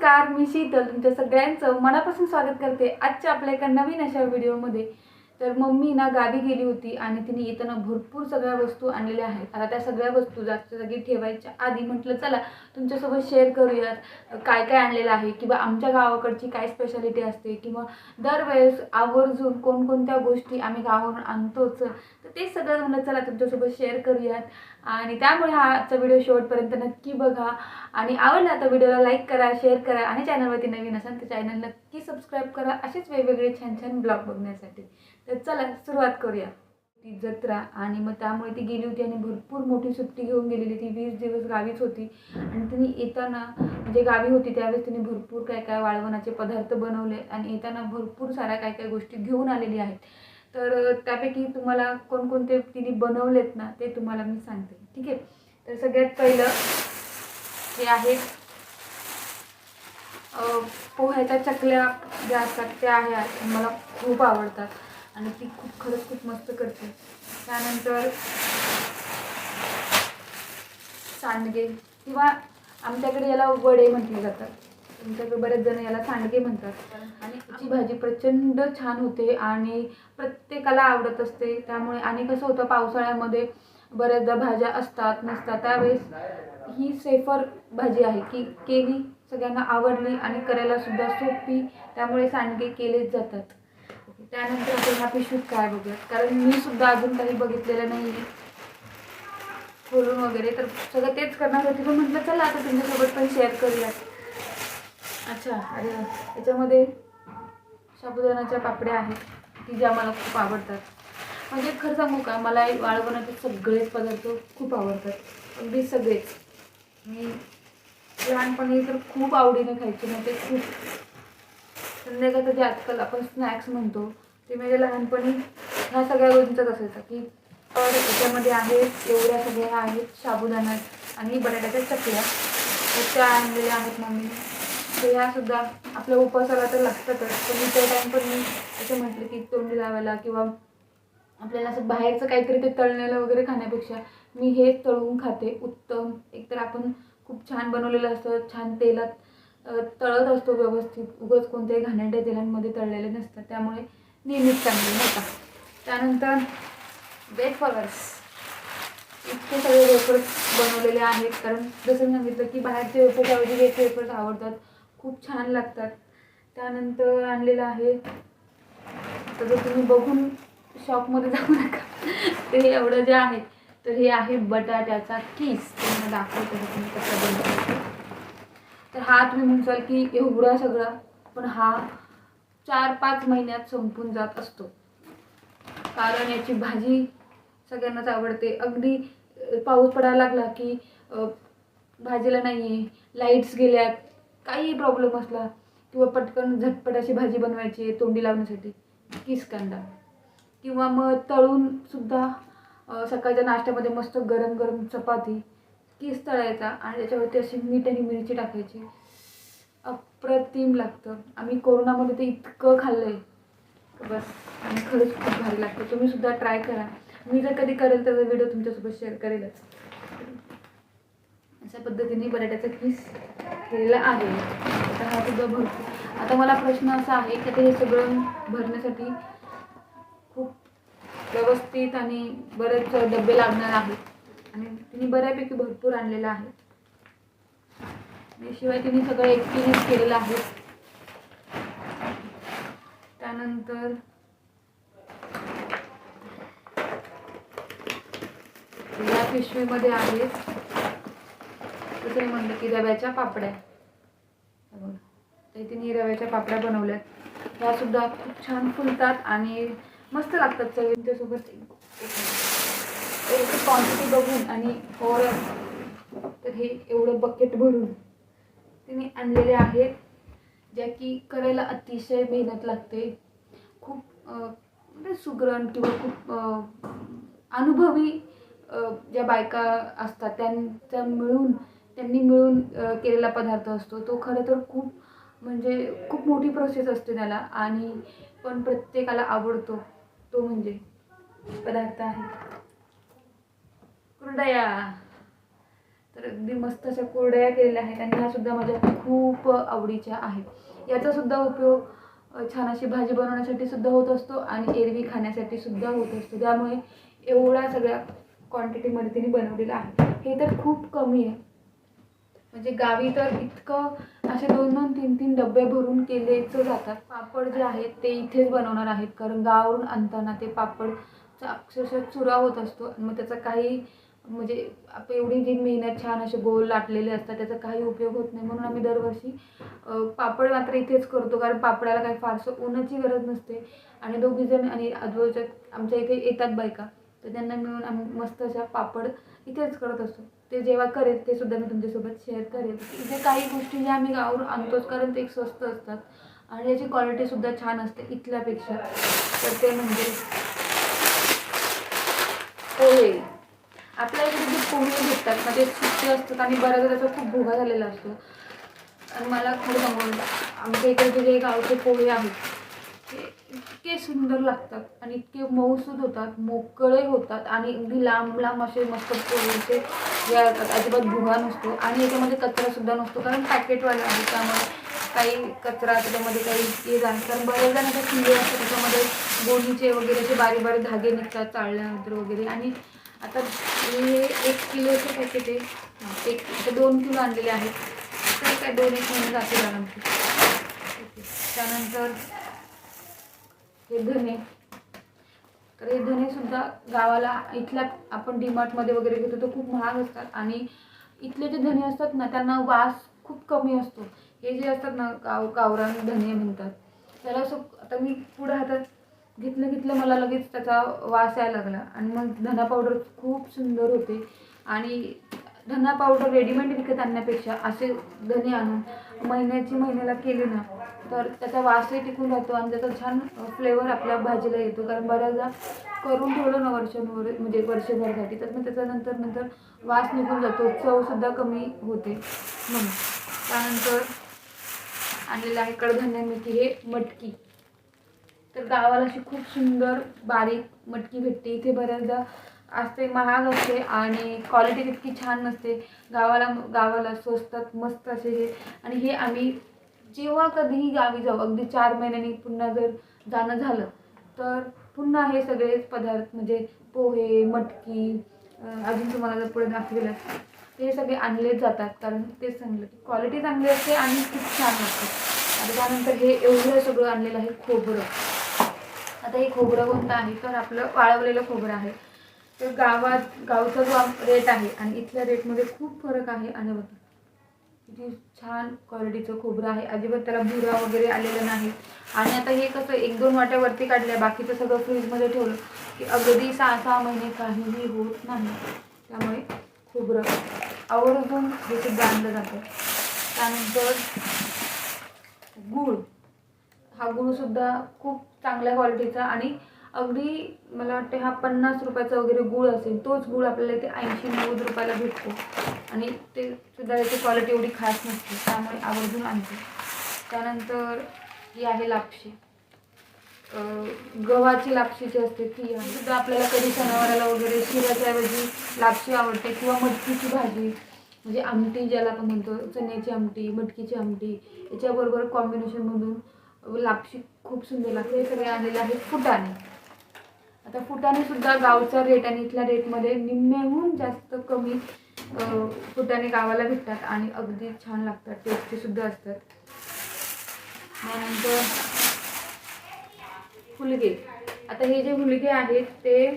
नमस्कार, मी शीतल तुमच्या सगळ्यांचं मनापासून स्वागत करते आजच्या आपल्या एका नवीन अशा व्हिडिओमध्ये। तर मम्मी ना गावी गेली होती आणि तिने येताना भरपूर सगळ्या वस्तू आणलेल्या आहेत। आता त्या सगळ्या वस्तू जागच्या जागी ठेवायच्या आधी म्हटलं चला तुमच्यासोबत शेअर करूयात काय काय आणलेलं आहे, किंवा आमच्या गावाकडची काय स्पेशालिटी असते, किंवा दरवेळेस आवर्जून कोणकोणत्या गोष्टी आम्ही गावावरून आणतोच, तर ते सगळं म्हणलं चला तुमच्यासोबत शेअर करूयात। आणि त्यामुळे हा आजचा व्हिडिओ शेवटपर्यंत नक्की बघा आणि आवडला तर व्हिडिओला लाईक करा, शेअर करा आणि चॅनलवरती नवीन असाल तर चॅनल नक्की सबस्क्राईब करा असेच वेगवेगळे छान छान ब्लॉग बघण्यासाठी। तर चला सुरुवात करूया। ती जत्रा आणि मग त्यामुळे ती गेली होती आणि भरपूर मोठी सुट्टी घेऊन गेलेली, ती 20 दिवस गावीच होती। आणि तिने येताना म्हणजे गावी होती त्यावेळेस तिने भरपूर काय काय वाळवणाचे पदार्थ बनवले आणि येताना भरपूर साऱ्या काय काय गोष्टी घेऊन आलेली आहेत। तर त्यापैकी तुम्हाला कोणकोणते तिने बनवलेत ना ते तुम्हाला मी सांगते, ठीक आहे। तर सगळ्यात पहिलं हे आहेत पोह्याच्या चकल्या ज्या असतात त्या आहेत, मला खूप आवडतात आणि ती खरंच खूप मस्त करते। त्यानंतर सांडगे किंवा आमच्याकडे याला वडे म्हटले जातात, तुमच्याकडे बरेच जण याला सांडगे म्हणतात। आणि याची भाजी प्रचंड छान होते आणि प्रत्येकाला आवडत असते। त्यामुळे आणि कसं होतं पावसाळ्यामध्ये बऱ्याचदा भाज्या असतात नसतात, त्यावेळेस ही सेफर भाजी आहे की केली सगळ्यांना आवडली आणि करायला सुद्धा सोपी, त्यामुळे सांडगे केलेच जातात। त्यानंतर आपण ह्या पिशवीत काय बघूयात, कारण मी सुद्धा अजून काही बघितलेलं नाही आहे खोलून वगैरे, तर सगळं तेच करणार होती पण म्हटलं चला आता तुमच्यासोबत पण शेअर करूयात। अच्छा, अरे याच्यामध्ये साबुदाण्याच्या पापड्या आहेत की ज्या मला खूप आवडतात। म्हणजे खरं सांगू का, मला वाळवणाचे सगळेच पदार्थ खूप आवडतात, अगदी सगळेच। मी लहानपणी तर खूप आवडीने खायचे, म्हणजे खूप संध्याकाळचं जे आजकाल आपण स्नॅक्स म्हणतो ते माझ्या लहानपणी ह्या सगळ्या गोष्टींचाच असायचा की तर त्याच्यामध्ये आहेत एवढ्या सगळ्या आहेत साबुदाणा आणि बटाट्याच्या चकल्या, त्या आणलेल्या आहेत मम्मी। तर ह्यासुद्धा आपल्या उपवासाला तर लागतातच, पण इतर टाईम पण मी असं म्हटलं की तोंडी लावायला किंवा आपल्याला असं बाहेरचं काहीतरी ते तळलेलं वगैरे खाण्यापेक्षा मी हे तळून खाते उत्तम। एकतर आपण खूप छान बनवलेलं असतं, छान तेलात तळत असतो व्यवस्थित, उगाच कोणत्याही घाणेरड्या तेलांमध्ये तळलेले नसतात, त्यामुळे नेहमीच चांगले नाही का। त्यानंतर वेफर्स, इतके सगळे वेफर्स बनवलेले आहेत, कारण जसं मी सांगितलं की बाहेरचे वेफर्सऐवजी वेफर्स आवडतात, खूप छान लागतात। त्यानंतर आणलेलं आहे, तर जर तुम्ही बघून शॉपमध्ये जाऊ नका ते एवढं जे आहे, तर हे आहे बटाट्याचा कीस, तुम्हाला दाखवतो तुम्ही कसा बनवतो। तर हा तुम्ही म्हणसाल की एवढा सगळा, पण हा 4-5 महिन्यात संपून जात असतो, कारण याची भाजी सगळ्यांनाच आवडते। अगदी पाऊस पडायला लागला की भाजीला नाही आहे, लाईट्स गेल्यात, काही प्रॉब्लेम असला किंवा पटकन झटपट अशी भाजी बनवायची आहे तोंडी लावण्यासाठी, किस कांदा, किंवा मग तळून सुद्धा सकाळच्या नाश्त्यामध्ये मस्त गरम गरम चपाती, किस तळायचा आणि त्याच्यावरती अशी मीठ आणि मिरची टाकायची, अप्रतिम लागतं। आम्ही कोरोनामध्ये ते इतकं खाल्लं आहे बस, आणि खरंच खूप भारी लागतं, तुम्ही सुद्धा ट्राय करा। मी जर कधी करेल तर व्हिडिओ तुमच्यासोबत शेअर करेलच। अशा पद्धतीने बटाट्याचा कीस केलेला आहे। तर हा सुद्धा भरपूर, आता मला प्रश्न असा आहे की हे सगळं भरण्यासाठी खूप व्यवस्थित आणि बरेच डबे लागणार आहेत आणि तिने बऱ्यापैकी भरपूर आणलेलं आहे, शिवाय तिने सगळं एकटीनेच केलेलं आहे। त्यानंतर या पिशवीमध्ये आहेत, जसं मी म्हटलं की रव्याच्या पापड्या, तर तिने रव्याच्या पापड्या बनवल्यात, ह्या सुद्धा खूप छान फुलतात आणि मस्त लागतात चवीच्यासोबत। एक क्वांटिटी बघून आणि तर हे एवढं बकेट भरून तिने आणलेले आहेत, ज्या की करायला अतिशय मेहनत लागते। खूप म्हणजे सुगरण किंवा खूप अनुभवी ज्या बायका असतात त्यांनी मिळून केलेला पदार्थ असतो तो। खरं तर खूप म्हणजे खूप मोठी प्रोसेस असते त्याला, आणि पण प्रत्येकाला आवडतो तो म्हणजे पदार्थ आहे कुरडया। तर अगदी मस्त अशा कुरडया केलेल्या आहेत आणि ह्यासुद्धा माझ्या खूप आवडीच्या आहेत. याचासुद्धा उपयोग छान अशी भाजी बनवण्यासाठी सुद्धा होत असतो आणि एरवी खाण्यासाठी सुद्धा होत असतो. त्यामुळे एवढ्या सगळ्या क्वांटिटीमध्ये तिने बनवलेलं आहे. हे तर खूप कमी आहे. म्हणजे गावी तर इतकं असे 2-2, 3-3 डबे भरून केलेच जातात. पापड जे आहेत ते इथेच बनवणार आहेत, कारण गावावरून आणताना ते पापडचा अक्षरशः चुरा होत असतो आणि मग त्याचा काही म्हणजे आपण एवढी जी मेहनत छान असे गोल लाटलेले असतात त्याचा काही उपयोग होत नाही. म्हणून आम्ही दरवर्षी पापड मात्र इथेच करतो, कारण पापडाला काही फारसं उन्हाची गरज नसते आणि दोघीजण आणि आजूबाजूच्या आमच्या इथे येतात बायका, तर त्यांना मिळून आम्ही मस्त अशा पापड इथेच करत असतो. ते जेव्हा करेल ते सुद्धा मी तुमच्यासोबत शेअर करेल. इथे काही गोष्टी ज्या आम्ही गावावरून आणतोच, कारण ते स्वस्त असतात आणि याची क्वालिटीसुद्धा छान असते इथल्यापेक्षा. तर ते म्हणजे पोहे. आपल्या इकडे जे पोहे भेटतात ना ते सुट्टे असतात आणि बऱ्याचदा त्याचा खूप भुगा झालेला असतो. आणि मला खरं सांगून आमच्या इकडचे जे गावचे पोहे आहेत ते इतके सुंदर लागतात आणि इतके मऊसूद होतात, मोकळे होतात आणि अगदी लांब लांब असे मस्त पोहेचे जे अजिबात भुगा नसतो आणि याच्यामध्ये कचरासुद्धा नसतो, कारण पॅकेटवाले आहे. त्यामुळे काही कचरा त्याच्यामध्ये काही हे जाणार, कारण बऱ्याचदा ना त्या किल्ले असतात त्याच्यामध्ये गोणीचे वगैरे असे बारीक बारीक धागे निघतात चाळल्यानंतर वगैरे. आणि आता हे 1 किलोचे पॅकेट आहे, एक 2 किलो आणलेले आहेत, तर काय 2-1 महिने जातील आरामशी. त्यानंतर हे धने. तर हे धनेसुद्धा गावाला इथल्या आपण डीमार्टमध्ये वगैरे घेतो तर खूप महाग असतात आणि इथले जे धने असतात ना त्यांना वास खूप कमी असतो. हे जे असतात ना गावरान धने म्हणतात त्याला असं, आता मी पुढे हातात घेतलं मला लगेच त्याचा वास यायला लागला आणि मग धना पावडर खूप सुंदर होते. आणि धना पावडर रेडीमेड विकत आणण्यापेक्षा असे धने आणून महिन्याला केले ना तर त्याचा वासही टिकून राहतो आणि त्याचा छान फ्लेवर आपल्या भाजीला येतो. कारण बऱ्याचदा करून ठेवलं ना म्हणजे वर्षभरासाठी, तर मग त्याच्यानंतर वास निघून जातो, चवसुद्धा कमी होते म्हणून. त्यानंतर आणलेलं आहे कडधान्य मेथी, हे मटकी. तर गावाला अशी खूप सुंदर बारीक मटकी भेटते. इथे बऱ्याचदा असते, महाग असते आणि क्वालिटी तितकी छान नसते. गावाला स्वस्तात मस्त असे हे. आणि हे आम्ही जेव्हा कधीही गावी जाऊ, अगदी 4 महिन्यांनी पुन्हा जर जाणं झालं तर पुन्हा हे सगळेच पदार्थ म्हणजे पोहे, मटकी, अजून तुम्हाला जर पुढे दाखवेल ते सगळे आणलेच जातात, कारण तेच सांगितलं की क्वालिटी चांगली असते आणि खूप छान असते. आता त्यानंतर हे एवढं सगळं आणलेलं आहे खोबरं. आता हे खोबरं कोणतं आहे तर आपलं वाळवलेलं खोबरं आहे. तर गावचा जो रेट आहे आणि इथल्या रेटमध्ये खूप फरक आहे. आणि बघा किती छान क्वालिटीचं खोबरं आहे, अजिबात त्याला भुरा वगैरे आलेलं नाही. आणि आता हे कसं 1-2 वाट्या वरती काढल्या, बाकीचं सगळं फ्रीजमध्ये ठेवलं की अगदी 6-6 महिने काहीही होत नाही. त्यामुळे खोबरं आवर्जून हे सुद्धा आणलं जातं. त्यानंतर गूळ. हा गूळसुद्धा खूप चांगल्या क्वालिटीचा आणि अगदी मला वाटते हा 50 रुपयाचा वगैरे गूळ असेल, तोच गूळ आपल्याला इथे 80-90 रुपयाला भेटतो आणि ते सुद्धा त्याची क्वालिटी एवढी खास नसते, त्यामुळे आवर्जून आणते. त्यानंतर ही आहे लापशी. गव्हाची लापशी जी असते ती सुद्धा आपल्याला कधी सणावाराला वगैरे शिऱ्याच्या ऐवजी लापशी आवडते, किंवा मटकीची भाजी म्हणजे आमटी ज्याला आपण म्हणतो, चण्याची आमटी, मटकीची आमटी, याच्याबरोबर कॉम्बिनेशनमधून लापशी खूप सुंदर लागते. हे सगळे आलेले आहेत फुटाणे. आता फुटाणेसुद्धा गावचा रेट आणि इथल्या रेटमध्ये निम्म्याहून जास्त कमी फुटाणे गावाला भेटतात आणि अगदी छान लागतात, टेस्टीसुद्धा असतात. त्यानंतर हुलगे. आता हे जे हुलगे आहेत ते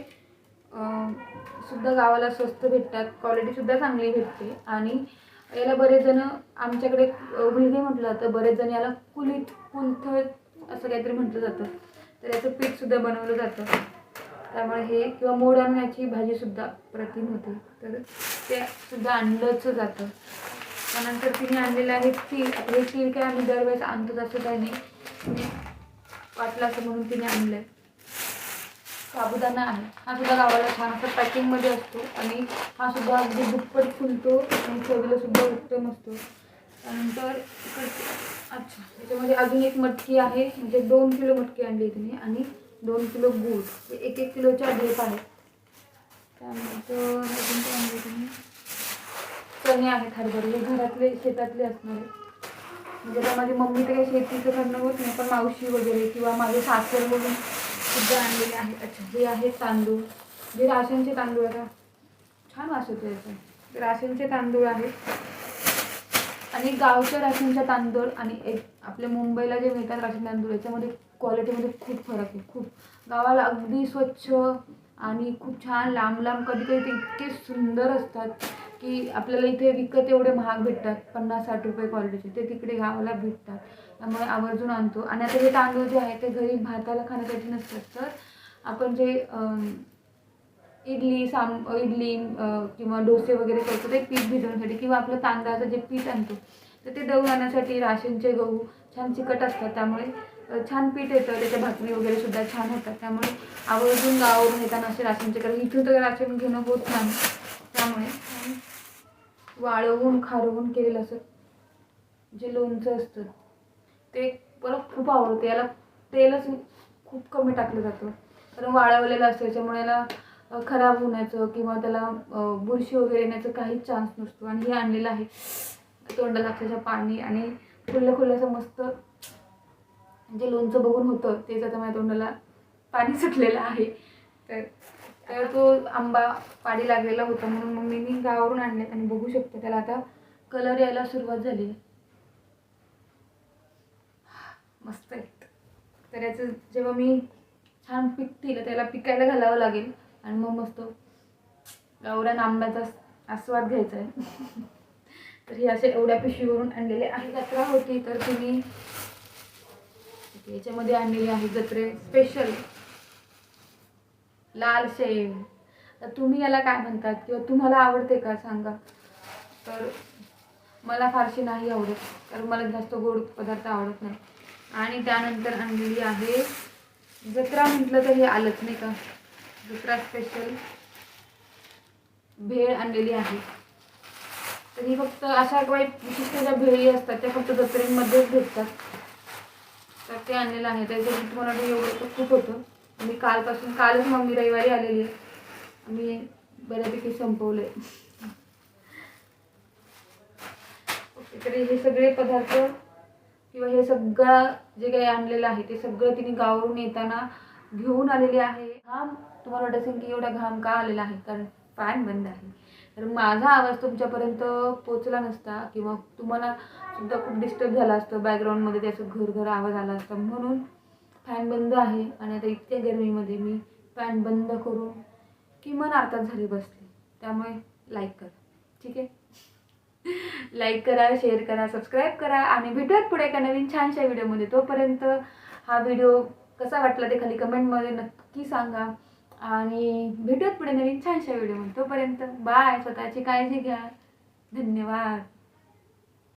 सुद्धा गावाला स्वस्त भेटतात, क्वालिटीसुद्धा चांगली भेटते. आणि याला बरेच जण, आमच्याकडे हुलगे म्हटलं जातं, बरेच जण याला कुलथ असं काहीतरी म्हटलं जातं. तर याचं पीठसुद्धा बनवलं जातं, त्यामुळे हे किंवा मोड आणून याची भाजीसुद्धा प्रतिम होते, तर ते सुद्धा आणलंच जातं. त्यानंतर तिने आणलेलं आहे तीळ. आता हे तीळ काय आम्ही दरवेळेस आणतो असं काही नाही, वाटलं असं म्हणून तिने आणलं आहे. साबुदाणा आहे, हा सुद्धा गावाला छान असं पॅकिंगमध्ये असतो आणि हा सुद्धा अगदी दुप्पट फुलतो आणि चवीला सुद्धा उत्तम असतो. त्यानंतर अच्छा, त्याच्यामध्ये अजून एक मटकी आहे, म्हणजे 2 किलो मटकी आणली तिने आणि 2 किलो गूळ, हे 1-1 किलोच्या ढेप आहेत. त्यानंतर अजून काय आणले तिने, चणे आहेत हरभरे, हे घरातले शेतातले असणारे. म्हणजे आता माझी मम्मी तर काही शेतीचं करणं होत नाही, पण मावशी वगैरे किंवा माझे सासर वगैरे सुद्धा आणलेले आहे. अच्छा, हे आहे तांदूळ, जे राशनचे तांदूळ. आता छान वास येतो याचा. ते राशनचे तांदूळ आहेत आणि गावच्या राशनच्या तांदूळ आणि एक आपल्या मुंबईला जे मिळतात राशन तांदूळ, याच्यामध्ये क्वालिटीमध्ये खूप फरक आहे. खूप गावाला अगदी स्वच्छ आणि खूप छान लांब लांब, कधी कधी ते इतके सुंदर असतात की आपल्याला इथे विकत एवढे महाग भेटतात, 50-60 रुपये क्वालिटीचे, ते तिकडे गावाला भेटतात. त्यामुळे आवर्जून आणतो. आणि आता हे तांदूळ जे आहे ते घरी भाताला खाण्यासाठी नसतात, तर आपण जे इडली किंवा डोसे वगैरे करतो ते पीठ भिजवण्यासाठी, किंवा आपलं तांदळाचं जे पीठ आणतो तर ते दळून आणण्यासाठी. राशनचे गहू छान चिकट असतात, त्यामुळे छान पीठ येतं, त्याच्या भाकरी वगैरे सुद्धा छान होतात. त्यामुळे आवर्जून गावावरून येताना असे राशनचे, कारण इथून तर राशन घेणं होत नाही, त्यामुळे वाळवून खारवून केलेलं असं जे लोणचं असतं ते मला खूप आवडतं. याला तेलच खूप कमी टाकलं जातं, कारण वाळवलेलं असतं, त्याच्यामुळे याला खराब होण्याचं किंवा त्याला बुरशी वगैरे येण्याचं काहीच चान्स नसतो. आणि हे आणलेलं आहे, तोंडाला अक्षरशः पाणी, आणि खुल्लं असं मस्त जे लोणचं बघून होतं तेच आता माझ्या तोंडाला पाणी सुटलेलं आहे. तर तो आंबा पाणी लागलेला होता, म्हणून मग मी गावावरून आणलेत. आणि बघू शकतो त्याला आता कलर यायला सुरुवात झाली. मस्त आहे. तर याचं जेव्हा मी छान पिकतील त्याला पिकायला घालावं लागेल, आणि मग मस्त गावरान आंब्याचा आस्वाद घ्यायचा आहे. तर हे असे एवढ्या पिशवीवरून आणलेले आहे. जत्रा होती तर तुम्ही याच्यामध्ये आणलेली आहे जत्रे स्पेशल लाल शेव. तर तुम्ही याला काय म्हणतात किंवा तुम्हाला आवडते का सांगा. तर मला फारशी नाही आवडत, कारण मला जास्त गोड पदार्थ आवडत नाही. आणि त्यानंतर आणलेली आहे जत्रा म्हटलं तर हे आलंच नाही का, जत्रा स्पेशल भेळ आणलेली आहे. तर ही फक्त अशा काही विशिष्ट ज्या भेळी असतात त्या फक्त जत्रेमध्येच भेटतात, तर ते आणलेलं आहे. त्याच्यासाठी तुम्हाला एवढं तर खूप होतं. मी कालच मम्मी रविवारी आलेली आहे, मी बऱ्यापैकी संपवले. ओके, तरी हे सगळे पदार्थ किंवा हे सगळं जे काही आणलेलं आहे ते सगळं तिने गावावरून येताना घेऊन आलेले आहे. घाम तुम्हाला वाटत असेल की एवढा घाम का आलेला आहे, कारण फॅन बंद आहे. तर माझा आवाज तुमच्यापर्यंत पोचला नसता किंवा तुम्हाला सुद्धा खूप डिस्टर्ब झाला असतं, बॅकग्राऊंडमध्ये त्याचं घर आवाज आला असता, म्हणून फॅन बंद आहे. आणि आता इतक्या गरमीमध्ये मी फॅन बंद करून किमान अर्धा झाली बसले. त्यामुळे लाईक करा, ठीक आहे. लाईक करा, शेअर करा, सबस्क्राईब करा, आणि भेटूयात पुढे एका नवीन छानशा व्हिडिओमध्ये. तोपर्यंत हा व्हिडिओ कसा वाटला ते खाली कमेंटमध्ये नक्की सांगा, आणि भेटूयात पुढे नवीन छानशा व्हिडिओमध्ये. तोपर्यंत बाय. स्वतःची काळजी घ्या. धन्यवाद.